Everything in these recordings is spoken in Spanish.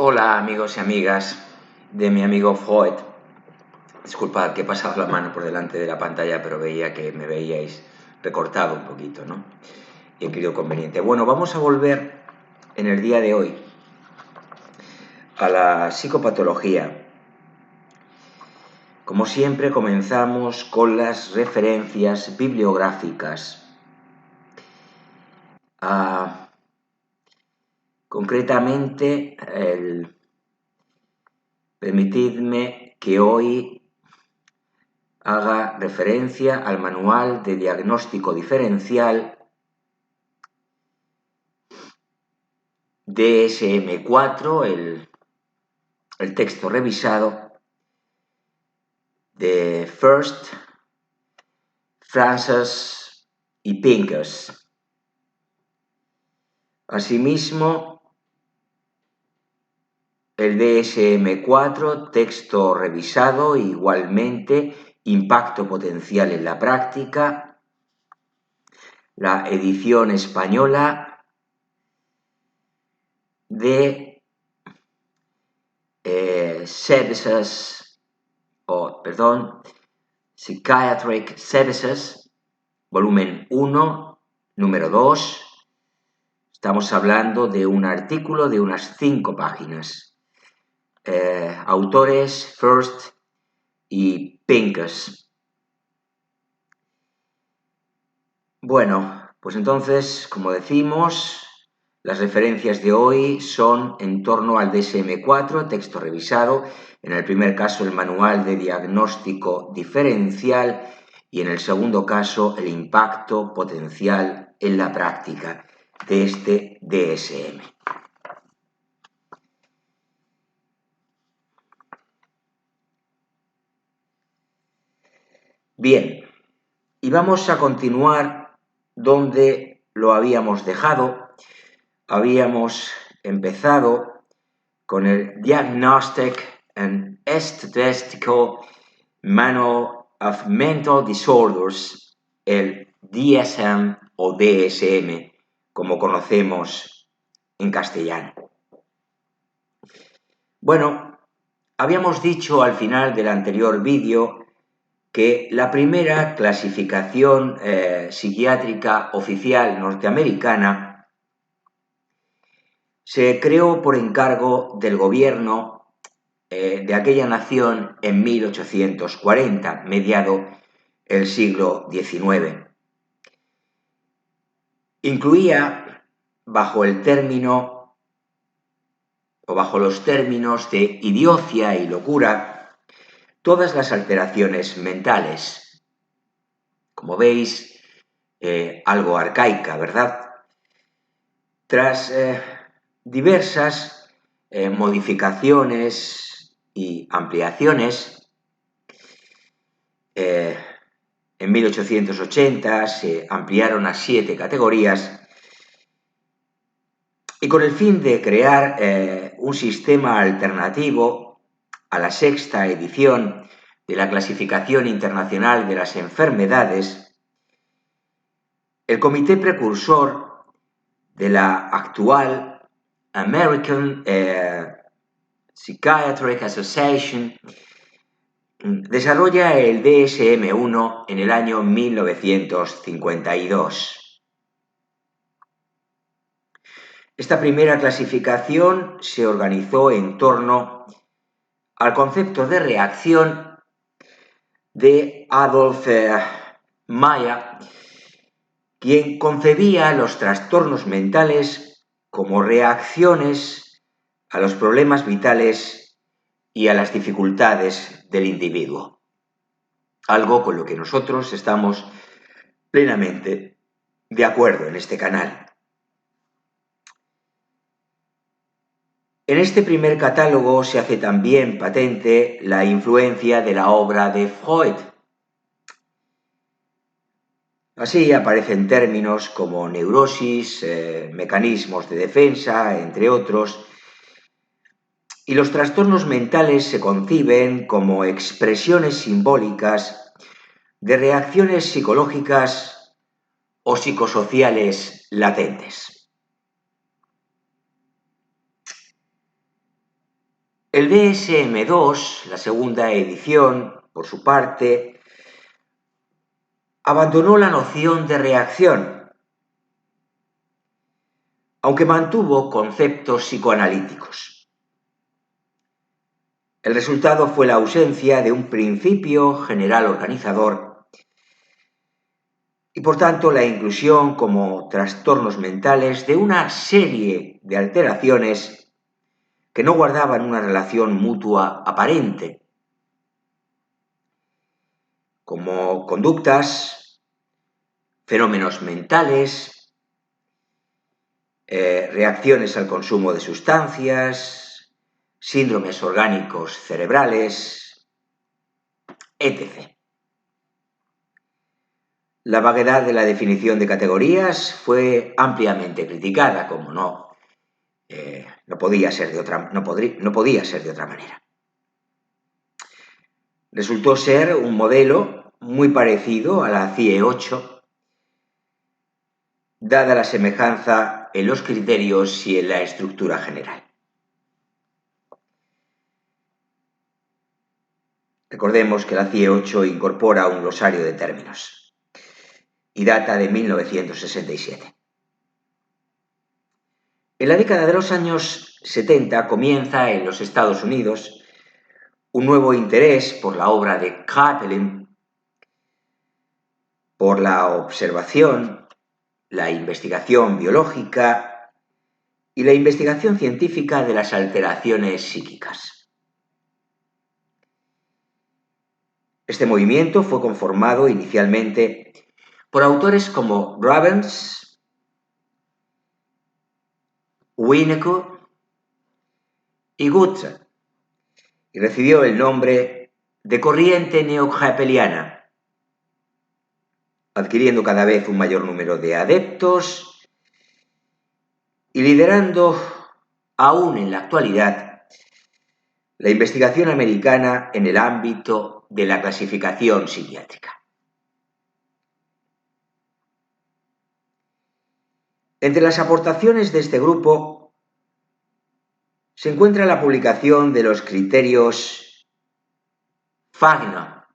Hola amigos y amigas de mi amigo Freud. Disculpad que he pasado la mano por delante de la pantalla, pero veía que me veíais recortado un poquito, ¿no? Y he querido conveniente. Bueno, vamos a volver en el día de hoy a la psicopatología. Como siempre, comenzamos con las referencias bibliográficas. Concretamente, permitidme que hoy haga referencia al Manual de Diagnóstico Diferencial DSM-4, el texto revisado de First, Francis y Pincus. Asimismo, el DSM-4, texto revisado, igualmente, impacto potencial en la práctica, la edición española de Psychiatric Services, volumen 1, número 2. Estamos hablando de un artículo de unas 5 páginas. Autores First y Pincus. Bueno, pues entonces, como decimos, las referencias de hoy son en torno al DSM-4, texto revisado, en el primer caso el Manual de Diagnóstico Diferencial y en el segundo caso el impacto potencial en la práctica de este DSM. Bien, y vamos a continuar donde lo habíamos dejado. Habíamos empezado con el Diagnostic and Statistical Manual of Mental Disorders, el DSM o DSM, como conocemos en castellano. Bueno, habíamos dicho al final del anterior vídeo que la primera clasificación psiquiátrica oficial norteamericana se creó por encargo del gobierno de aquella nación en 1840, mediado el siglo XIX. Incluía bajo los términos de idiocia y locura todas las alteraciones mentales. Como veis, algo arcaica, ¿verdad? Tras diversas modificaciones y ampliaciones, en 1880 se ampliaron a 7 categorías y con el fin de crear un sistema alternativo a la 6ª edición de la Clasificación Internacional de las Enfermedades, el comité precursor de la actual American Psychiatric Association desarrolla el DSM-1 en el año 1952. Esta primera clasificación se organizó en torno al concepto de reacción de Adolf Meyer, quien concebía los trastornos mentales como reacciones a los problemas vitales y a las dificultades del individuo. Algo con lo que nosotros estamos plenamente de acuerdo en este canal. En este primer catálogo se hace también patente la influencia de la obra de Freud. Así aparecen términos como neurosis, mecanismos de defensa, entre otros, y los trastornos mentales se conciben como expresiones simbólicas de reacciones psicológicas o psicosociales latentes. El DSM-2, la segunda edición, por su parte, abandonó la noción de reacción, aunque mantuvo conceptos psicoanalíticos. El resultado fue la ausencia de un principio general organizador y, por tanto, la inclusión como trastornos mentales de una serie de alteraciones que no guardaban una relación mutua aparente, como conductas, fenómenos mentales, reacciones al consumo de sustancias, síndromes orgánicos cerebrales, etc. La vaguedad de la definición de categorías fue ampliamente criticada, como no podía ser de otra manera. Resultó ser un modelo muy parecido a la CIE-8, dada la semejanza en los criterios y en la estructura general. Recordemos que la CIE-8 incorpora un glosario de términos y data de 1967. En la década de los años 70 comienza en los Estados Unidos un nuevo interés por la obra de Kraepelin, por la observación, la investigación biológica y la investigación científica de las alteraciones psíquicas. Este movimiento fue conformado inicialmente por autores como Ravens, Winnicott y Guttzer, y recibió el nombre de corriente neokraepeliana, adquiriendo cada vez un mayor número de adeptos y liderando aún en la actualidad la investigación americana en el ámbito de la clasificación psiquiátrica. Entre las aportaciones de este grupo se encuentra la publicación de los criterios Fagna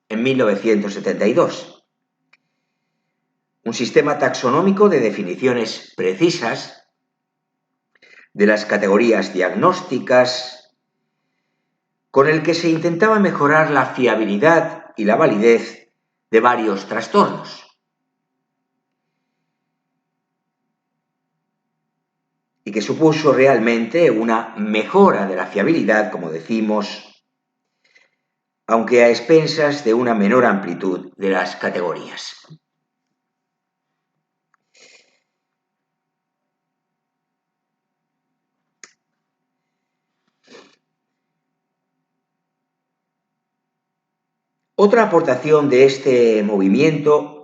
en 1972, un sistema taxonómico de definiciones precisas de las categorías diagnósticas con el que se intentaba mejorar la fiabilidad y la validez de varios trastornos. Y que supuso realmente una mejora de la fiabilidad, como decimos, aunque a expensas de una menor amplitud de las categorías. Otra aportación de este movimiento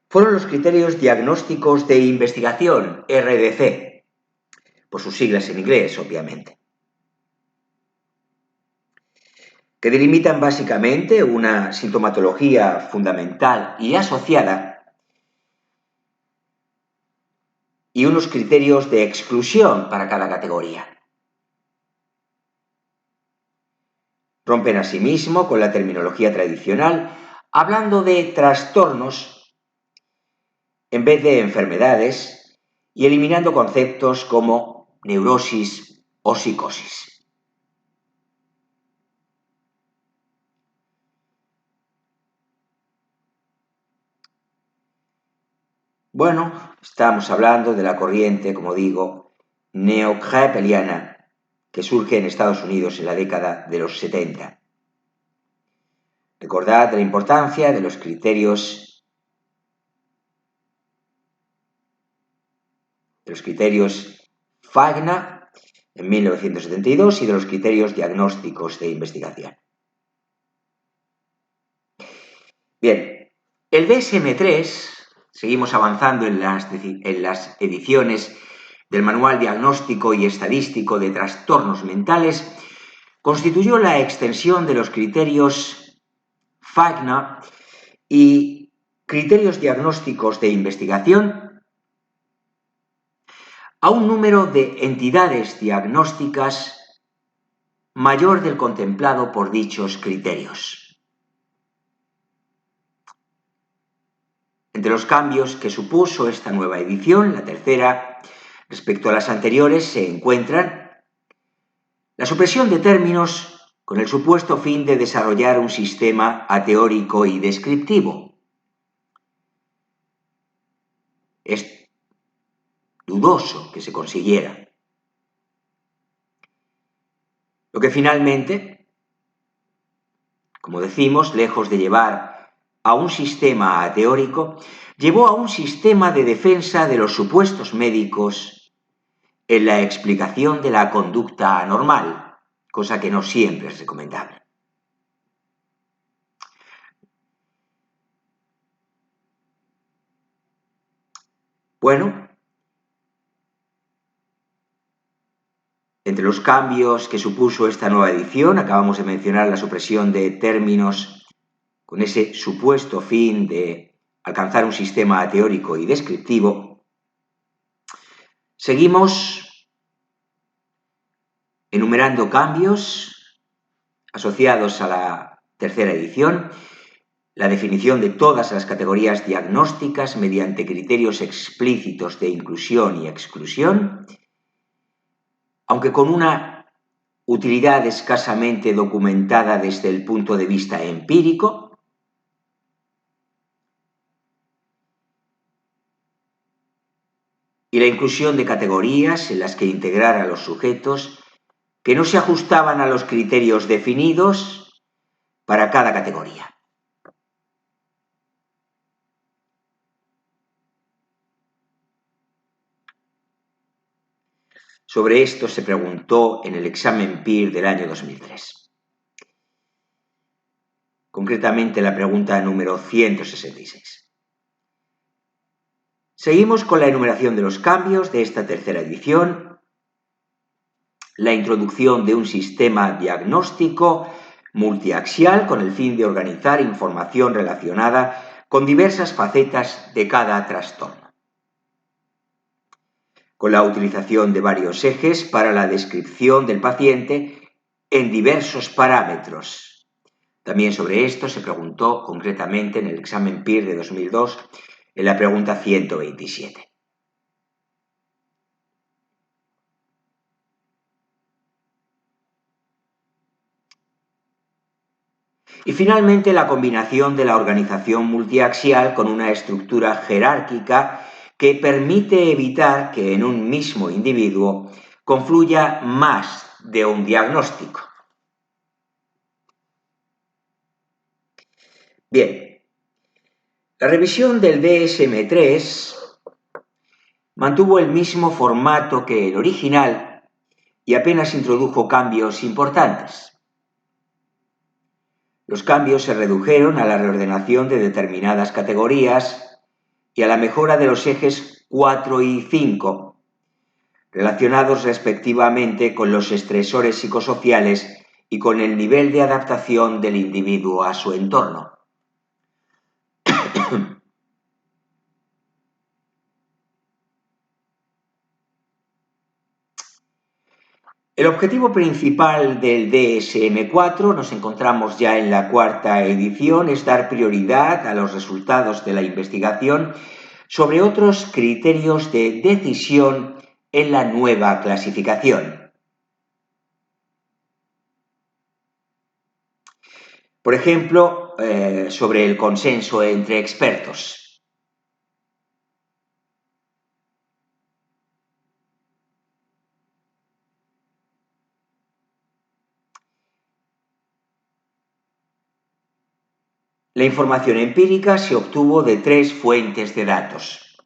fueron los criterios diagnósticos de investigación, RDC, por sus siglas en inglés, obviamente, que delimitan básicamente una sintomatología fundamental y asociada y unos criterios de exclusión para cada categoría. Rompen asimismo con la terminología tradicional, hablando de trastornos en vez de enfermedades y eliminando conceptos como neurosis o psicosis. Bueno, estamos hablando de la corriente, como digo, neokraepeliana, que surge en Estados Unidos en la década de los 70. Recordad la importancia de los criterios Fagna en 1972 y de los criterios diagnósticos de investigación. Bien, el DSM-3, seguimos avanzando en las ediciones del Manual Diagnóstico y Estadístico de Trastornos Mentales, constituyó la extensión de los criterios Fagna y criterios diagnósticos de investigación a un número de entidades diagnósticas mayor del contemplado por dichos criterios. Entre los cambios que supuso esta nueva edición, la tercera, respecto a las anteriores, se encuentran la supresión de términos con el supuesto fin de desarrollar un sistema ateórico y descriptivo. Es dudoso que se consiguiera. Lo que finalmente, como decimos, lejos de llevar a un sistema ateórico, llevó a un sistema de defensa de los supuestos médicos en la explicación de la conducta anormal, cosa que no siempre es recomendable. Bueno, entre los cambios que supuso esta nueva edición, acabamos de mencionar la supresión de términos con ese supuesto fin de alcanzar un sistema teórico y descriptivo. Seguimos enumerando cambios asociados a la tercera edición, la definición de todas las categorías diagnósticas mediante criterios explícitos de inclusión y exclusión, aunque con una utilidad escasamente documentada desde el punto de vista empírico, y la inclusión de categorías en las que integrar a los sujetos que no se ajustaban a los criterios definidos para cada categoría. Sobre esto se preguntó en el examen PIR del año 2003. Concretamente la pregunta número 166. Seguimos con la enumeración de los cambios de esta tercera edición. La introducción de un sistema diagnóstico multiaxial con el fin de organizar información relacionada con diversas facetas de cada trastorno, con la utilización de varios ejes para la descripción del paciente en diversos parámetros. También sobre esto se preguntó concretamente en el examen PIR de 2002 en la pregunta 127. Y finalmente la combinación de la organización multiaxial con una estructura jerárquica que permite evitar que en un mismo individuo confluya más de un diagnóstico. Bien, la revisión del DSM-3 mantuvo el mismo formato que el original y apenas introdujo cambios importantes. Los cambios se redujeron a la reordenación de determinadas categorías y a la mejora de los ejes 4 y 5, relacionados respectivamente con los estresores psicosociales y con el nivel de adaptación del individuo a su entorno. El objetivo principal del DSM-4, nos encontramos ya en la cuarta edición, es dar prioridad a los resultados de la investigación sobre otros criterios de decisión en la nueva clasificación. Por ejemplo, sobre el consenso entre expertos. La información empírica se obtuvo de 3 fuentes de datos: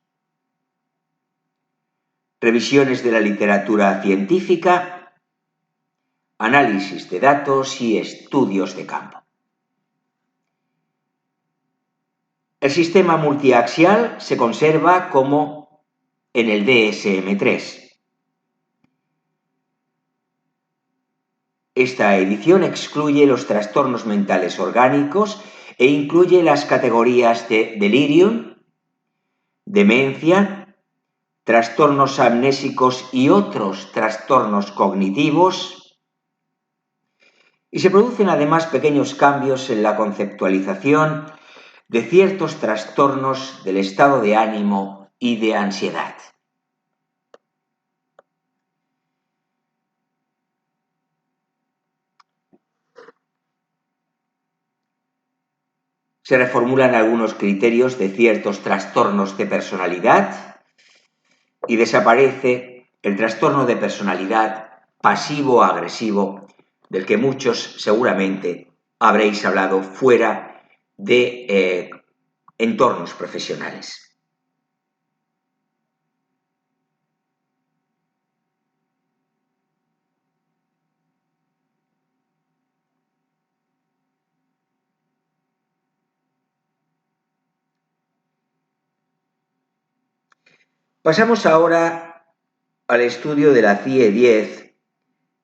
revisiones de la literatura científica, análisis de datos y estudios de campo. El sistema multiaxial se conserva como en el DSM-3. Esta edición excluye los trastornos mentales orgánicos e incluye las categorías de delirium, demencia, trastornos amnésicos y otros trastornos cognitivos. Y se producen además pequeños cambios en la conceptualización de ciertos trastornos del estado de ánimo y de ansiedad. Se reformulan algunos criterios de ciertos trastornos de personalidad y desaparece el trastorno de personalidad pasivo-agresivo, del que muchos seguramente habréis hablado fuera de entornos profesionales. Pasamos ahora al estudio de la CIE 10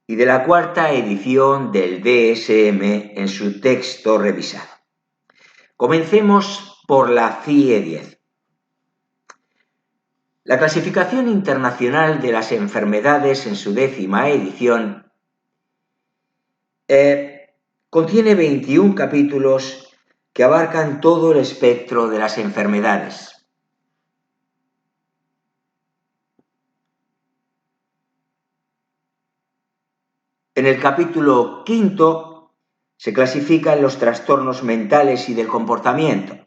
y de la cuarta edición del DSM en su texto revisado. Comencemos por la CIE 10. La clasificación internacional de las enfermedades en su 10ª edición contiene 21 capítulos que abarcan todo el espectro de las enfermedades. En el capítulo 5 se clasifican los trastornos mentales y del comportamiento,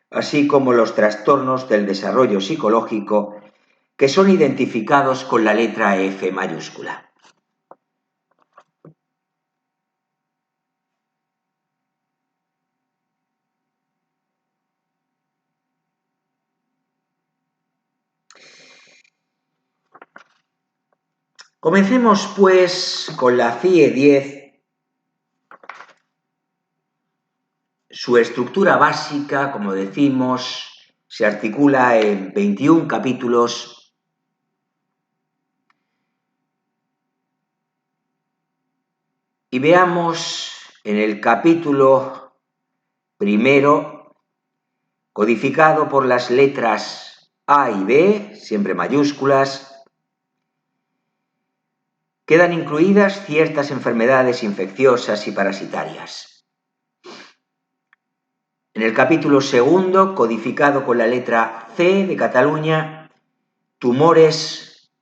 así como los trastornos del desarrollo psicológico, que son identificados con la letra F mayúscula. Comencemos, pues, con la CIE 10. Su estructura básica, como decimos, se articula en 21 capítulos y veamos en el capítulo primero, codificado por las letras A y B, siempre mayúsculas, quedan incluidas ciertas enfermedades infecciosas y parasitarias. En el capítulo segundo, codificado con la letra C de Cataluña, tumores,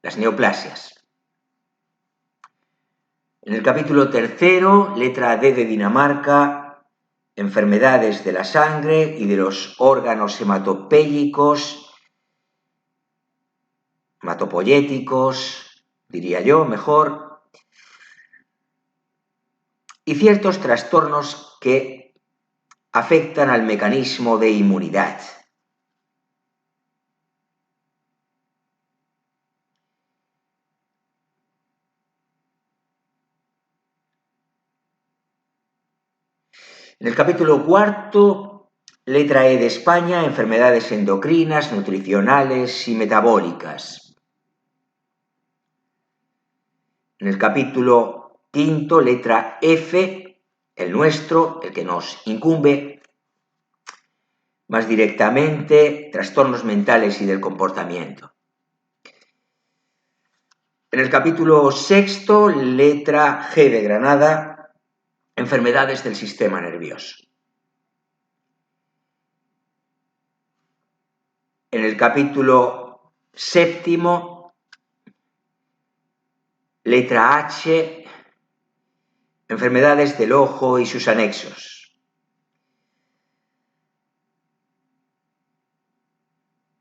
las neoplasias. En el capítulo tercero, letra D de Dinamarca, enfermedades de la sangre y de los órganos hematopoyéticos, diría yo, mejor, y ciertos trastornos que afectan al mecanismo de inmunidad. En el capítulo cuarto, letra E de España, enfermedades endocrinas, nutricionales y metabólicas. En el capítulo quinto, letra F, el nuestro, el que nos incumbe, más directamente, trastornos mentales y del comportamiento. En el capítulo sexto, letra G de Granada, enfermedades del sistema nervioso. En el capítulo séptimo, letra H, enfermedades del ojo y sus anexos.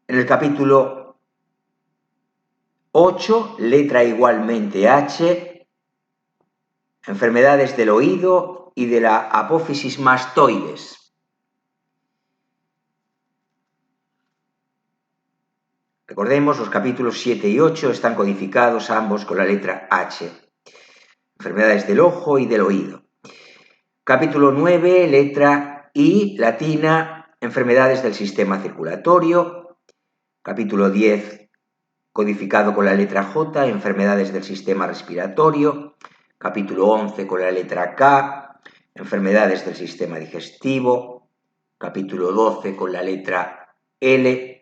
En el capítulo 8, letra igualmente H, enfermedades del oído y de la apófisis mastoides. Recordemos, los capítulos 7 y 8 están codificados ambos con la letra H. Enfermedades del ojo y del oído. Capítulo 9, letra I, latina, enfermedades del sistema circulatorio. Capítulo 10, codificado con la letra J, enfermedades del sistema respiratorio. Capítulo 11, con la letra K, enfermedades del sistema digestivo. Capítulo 12, con la letra L,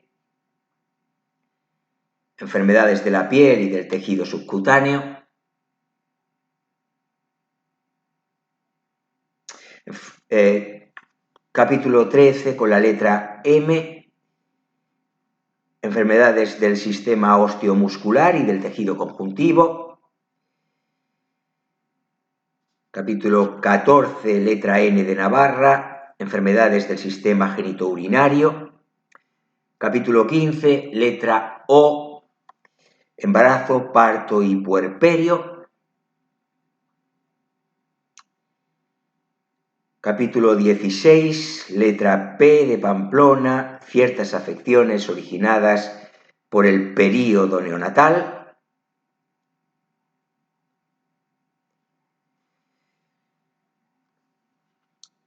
enfermedades de la piel y del tejido subcutáneo, capítulo 13 con la letra M, enfermedades del sistema osteomuscular y del tejido conjuntivo. Capítulo 14, letra N de Navarra, enfermedades del sistema genitourinario. Capítulo 15, letra O, embarazo, parto y puerperio. Capítulo 16, letra P de Pamplona, ciertas afecciones originadas por el período neonatal.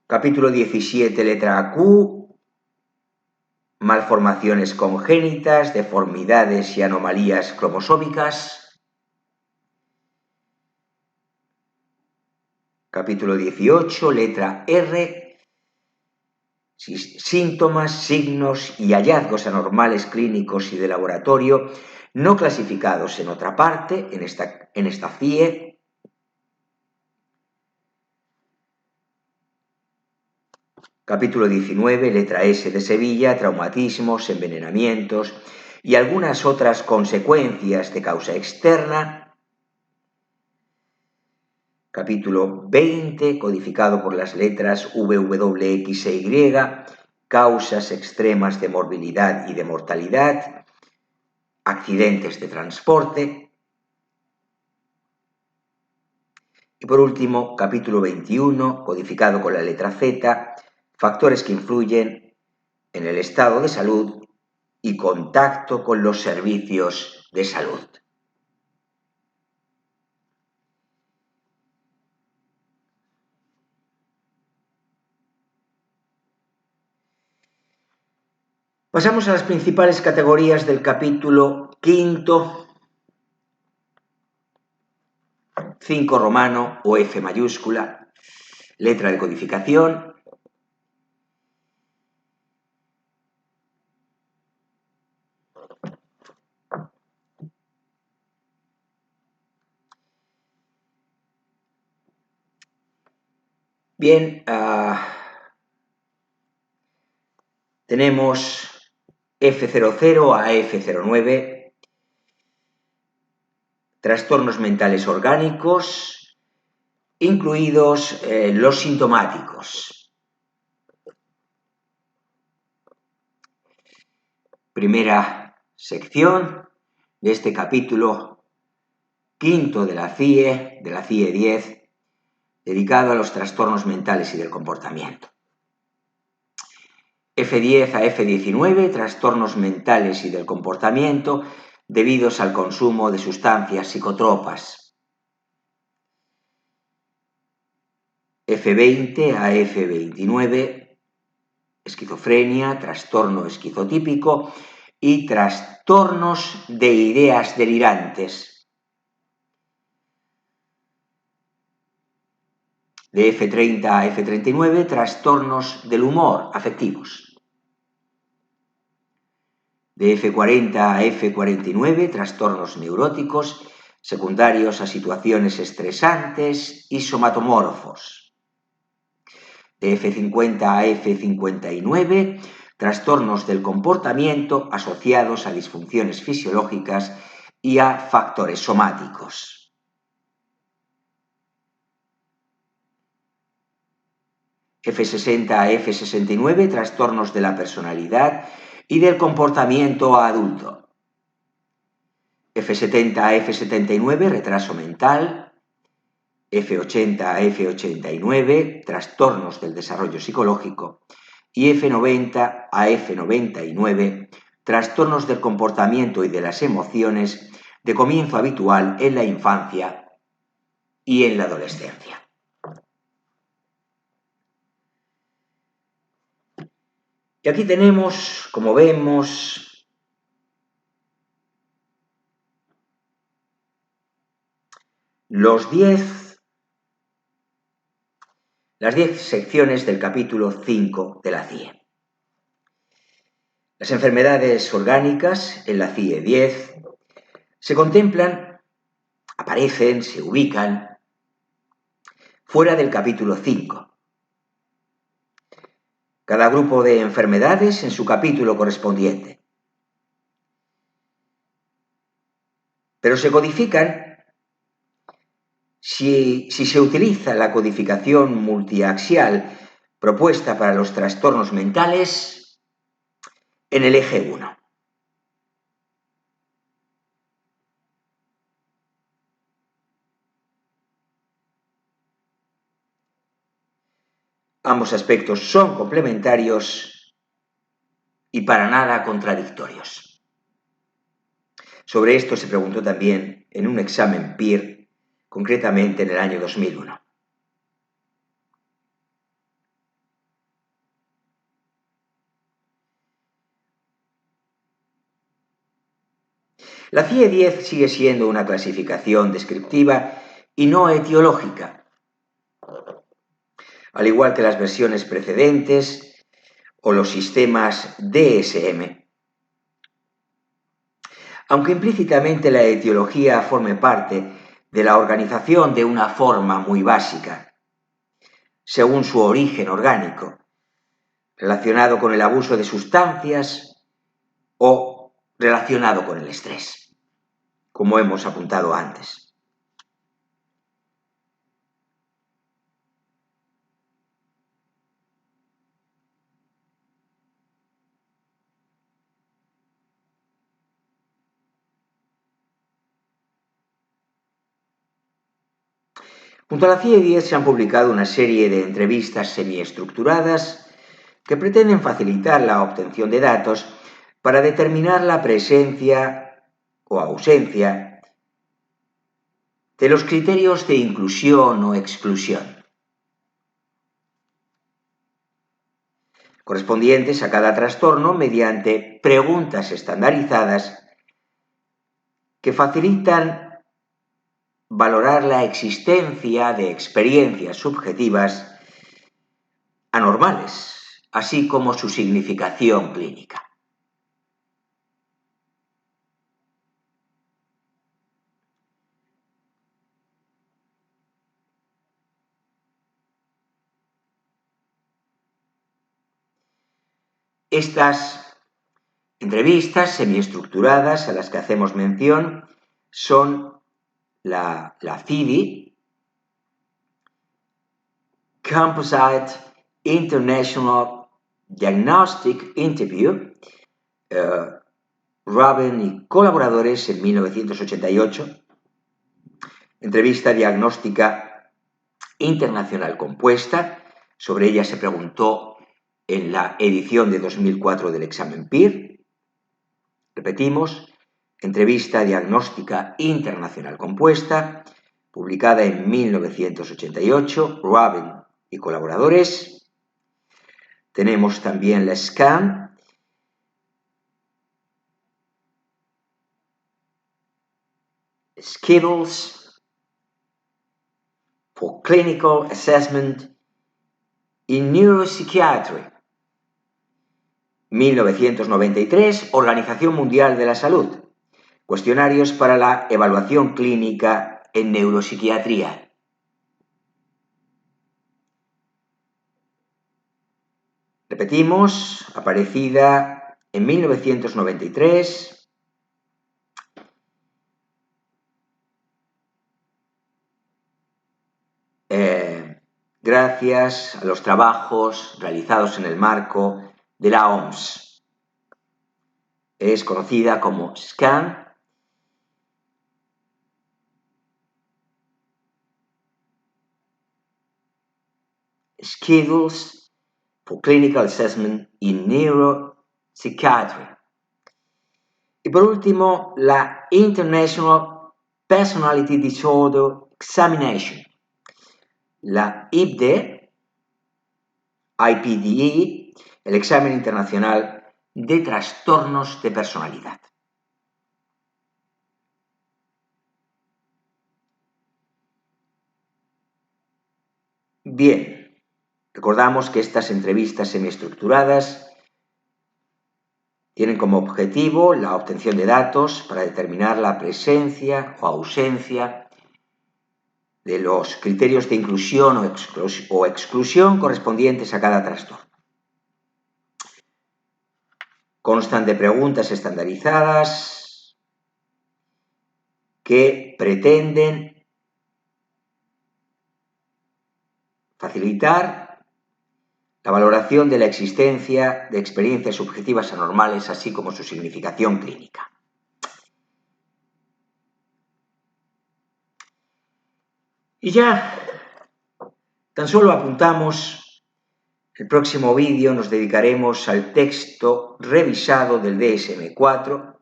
Capítulo 17, letra Q, malformaciones congénitas, deformidades y anomalías cromosómicas. Capítulo 18, letra R, síntomas, signos y hallazgos anormales clínicos y de laboratorio no clasificados en otra parte, en esta CIE. Capítulo 19, letra S de Sevilla, traumatismos, envenenamientos y algunas otras consecuencias de causa externa. Capítulo 20, codificado por las letras V, X e Y, causas extremas de morbilidad y de mortalidad, accidentes de transporte. Y por último, capítulo 21, codificado con la letra Z, factores que influyen en el estado de salud y contacto con los servicios de salud. Pasamos a las principales categorías del capítulo 5, 5 romano o F mayúscula, letra de codificación. Bien, tenemos F00 a F09, trastornos mentales orgánicos, incluidos los sintomáticos. Primera sección de este capítulo 5 de la CIE 10, dedicado a los trastornos mentales y del comportamiento. F10 a F19, trastornos mentales y del comportamiento debidos al consumo de sustancias psicotropas. F20 a F29, esquizofrenia, trastorno esquizotípico y trastornos de ideas delirantes. De F30 a F39, trastornos del humor afectivos. De F40 a F49, trastornos neuróticos secundarios a situaciones estresantes y somatomorfos. De F50 a F59, trastornos del comportamiento asociados a disfunciones fisiológicas y a factores somáticos. F60 a F69, trastornos de la personalidad y del comportamiento adulto. F70 a F79, retraso mental. F80 a F89, trastornos del desarrollo psicológico. Y F90 a F99, trastornos del comportamiento y de las emociones de comienzo habitual en la infancia y en la adolescencia. Y aquí tenemos, como vemos, las 10 secciones del capítulo 5 de la CIE. Las enfermedades orgánicas en la CIE 10, Se contemplan, aparecen, se ubican fuera del capítulo 5. Cada grupo de enfermedades en su capítulo correspondiente. Pero se codifican si se utiliza la codificación multiaxial propuesta para los trastornos mentales en el eje 1. Ambos aspectos son complementarios y para nada contradictorios. Sobre esto se preguntó también en un examen PIR, concretamente en el año 2001. La CIE-10 sigue siendo una clasificación descriptiva y no etiológica, al igual que las versiones precedentes o los sistemas DSM. Aunque implícitamente la etiología forme parte de la organización de una forma muy básica, según su origen orgánico, relacionado con el abuso de sustancias o relacionado con el estrés, como hemos apuntado antes. Junto a la CIE-10 se han publicado una serie de entrevistas semiestructuradas que pretenden facilitar la obtención de datos para determinar la presencia o ausencia de los criterios de inclusión o exclusión, correspondientes a cada trastorno mediante preguntas estandarizadas que facilitan valorar la existencia de experiencias subjetivas anormales, así como su significación clínica. Estas entrevistas semiestructuradas a las que hacemos mención son la CIDI, Composite International Diagnostic Interview, Raven y colaboradores en 1988, entrevista diagnóstica internacional compuesta, sobre ella se preguntó en la edición de 2004 del examen PIR. Repetimos, entrevista diagnóstica internacional compuesta, publicada en 1988, Raven y colaboradores. Tenemos también la SCAN, Schedules for Clinical Assessment in Neuropsychiatry, 1993, Organización Mundial de la Salud, cuestionarios para la evaluación clínica en neuropsiquiatría. Repetimos, aparecida en 1993, gracias a los trabajos realizados en el marco de la OMS. Es conocida como SCAN, Schedules for Clinical Assessment in Neuropsychiatry. Y por último, la International Personality Disorder Examination, la IPDE, el examen internacional de trastornos de personalidad. Bien, recordamos que estas entrevistas semiestructuradas Tienen como objetivo la obtención de datos para determinar la presencia o ausencia de los criterios de inclusión o exclusión correspondientes a cada trastorno. Constan de preguntas estandarizadas que pretenden facilitar la valoración de la existencia de experiencias subjetivas anormales, así como su significación clínica. Y ya, tan solo apuntamos, el próximo vídeo nos dedicaremos al texto revisado del DSM-4,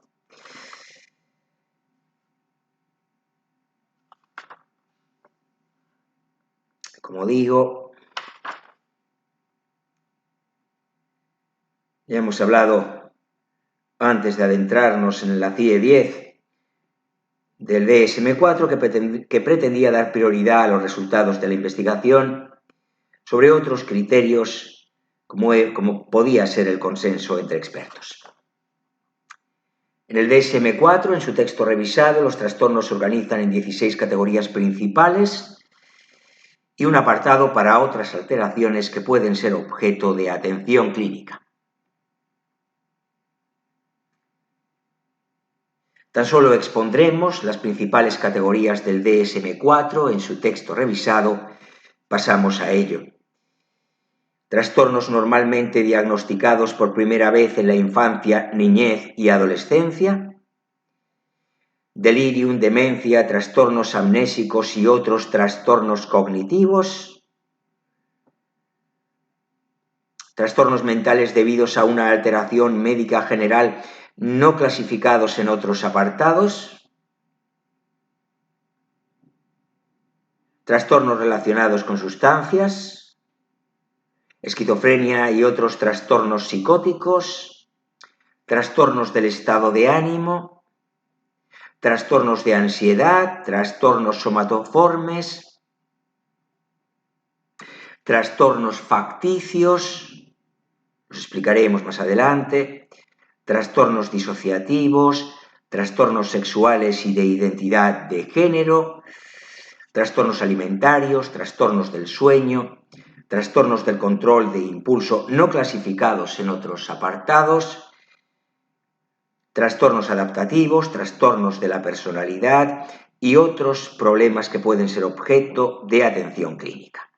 como digo, ya hemos hablado antes de adentrarnos en la CIE 10 del DSM-4 que pretendía dar prioridad a los resultados de la investigación sobre otros criterios como podía ser el consenso entre expertos. En el DSM-4, en su texto revisado, los trastornos se organizan en 16 categorías principales y un apartado para otras alteraciones que pueden ser objeto de atención clínica. Tan solo expondremos las principales categorías del DSM-4 en su texto revisado. Pasamos a ello. Trastornos normalmente diagnosticados por primera vez en la infancia, niñez y adolescencia. Delirium, demencia, trastornos amnésicos y otros trastornos cognitivos. Trastornos mentales debidos a una alteración médica general no clasificados en otros apartados. Trastornos relacionados con sustancias. Esquizofrenia y otros trastornos psicóticos. Trastornos del estado de ánimo. Trastornos de ansiedad, trastornos somatoformes, trastornos facticios, los explicaremos más adelante, trastornos disociativos, trastornos sexuales y de identidad de género, trastornos alimentarios, trastornos del sueño, trastornos del control de impulso no clasificados en otros apartados, trastornos adaptativos, trastornos de la personalidad y otros problemas que pueden ser objeto de atención clínica.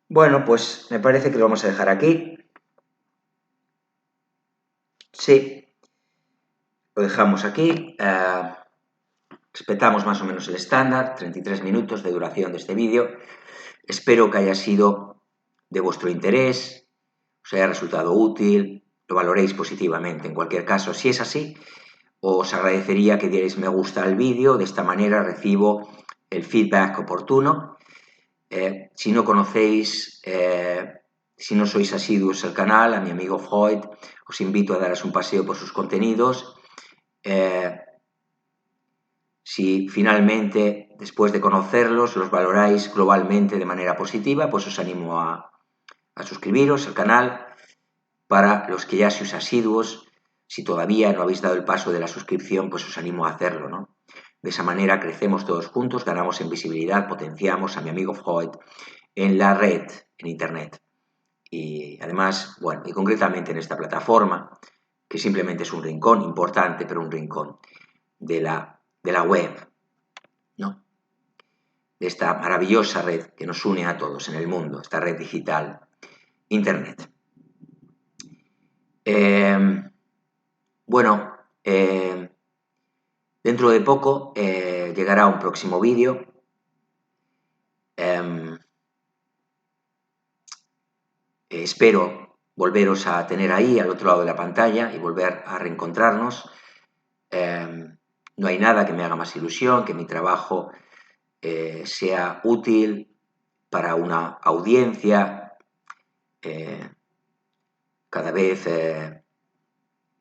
Bueno, pues me parece que lo vamos a dejar aquí. Sí, lo dejamos aquí. Respetamos más o menos el estándar, 33 minutos de duración de este vídeo. Espero que haya sido de vuestro interés, os haya resultado útil, lo valoréis positivamente. En cualquier caso, si es así, os agradecería que dierais me gusta al vídeo. De esta manera recibo el feedback oportuno. Si no conocéis, si no sois asiduos al canal, a mi amigo Freud, os invito a daros un paseo por sus contenidos. Si finalmente, después de conocerlos, los valoráis globalmente de manera positiva, pues os animo a suscribiros al canal. Para los que ya sois asiduos, si todavía no habéis dado el paso de la suscripción, pues os animo a hacerlo, ¿no? De esa manera crecemos todos juntos, ganamos en visibilidad, potenciamos a mi amigo Freud en la red, en Internet. Y además, bueno, y concretamente en esta plataforma, que simplemente es un rincón importante, pero un rincón de la web, ¿no? De esta maravillosa red que nos une a todos en el mundo, esta red digital, Internet. Bueno, dentro de poco llegará un próximo vídeo. Espero volveros a tener ahí al otro lado de la pantalla y volver a reencontrarnos. No hay nada que me haga más ilusión que mi trabajo sea útil para una audiencia cada vez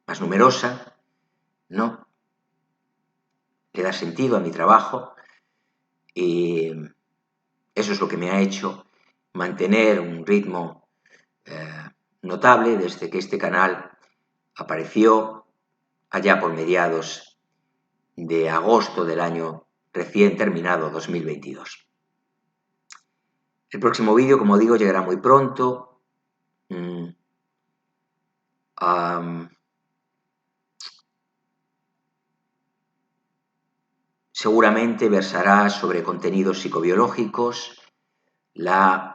más numerosa, ¿no? Le da sentido a mi trabajo y eso es lo que me ha hecho mantener un ritmo notable desde que este canal apareció allá por mediados de agosto del año recién terminado 2022. El próximo vídeo, como digo, llegará muy pronto. Seguramente versará sobre contenidos psicobiológicos, la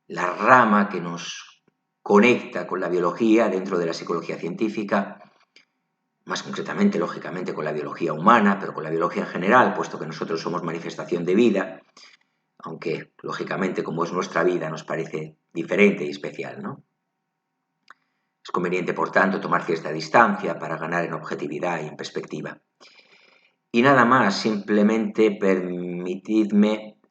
rama que nos conecta con la biología dentro de la psicología científica, más concretamente, lógicamente, con la biología humana, pero con la biología en general, puesto que nosotros somos manifestación de vida, aunque, lógicamente, como es nuestra vida, nos parece diferente y especial, ¿no? Es conveniente, por tanto, tomar cierta distancia para ganar en objetividad y en perspectiva. Y nada más, simplemente permitidme,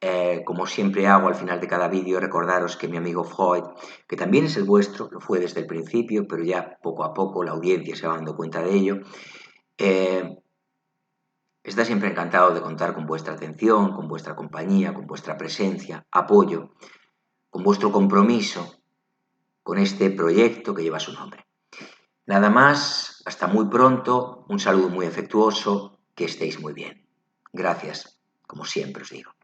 como siempre hago al final de cada vídeo, recordaros que mi amigo Freud, que también es el vuestro, lo fue desde el principio, pero ya poco a poco la audiencia se va dando cuenta de ello, está siempre encantado de contar con vuestra atención, con vuestra compañía, con vuestra presencia, apoyo, con vuestro compromiso con este proyecto que lleva su nombre. Nada más, hasta muy pronto, un saludo muy afectuoso, que estéis muy bien. Gracias, como siempre os digo.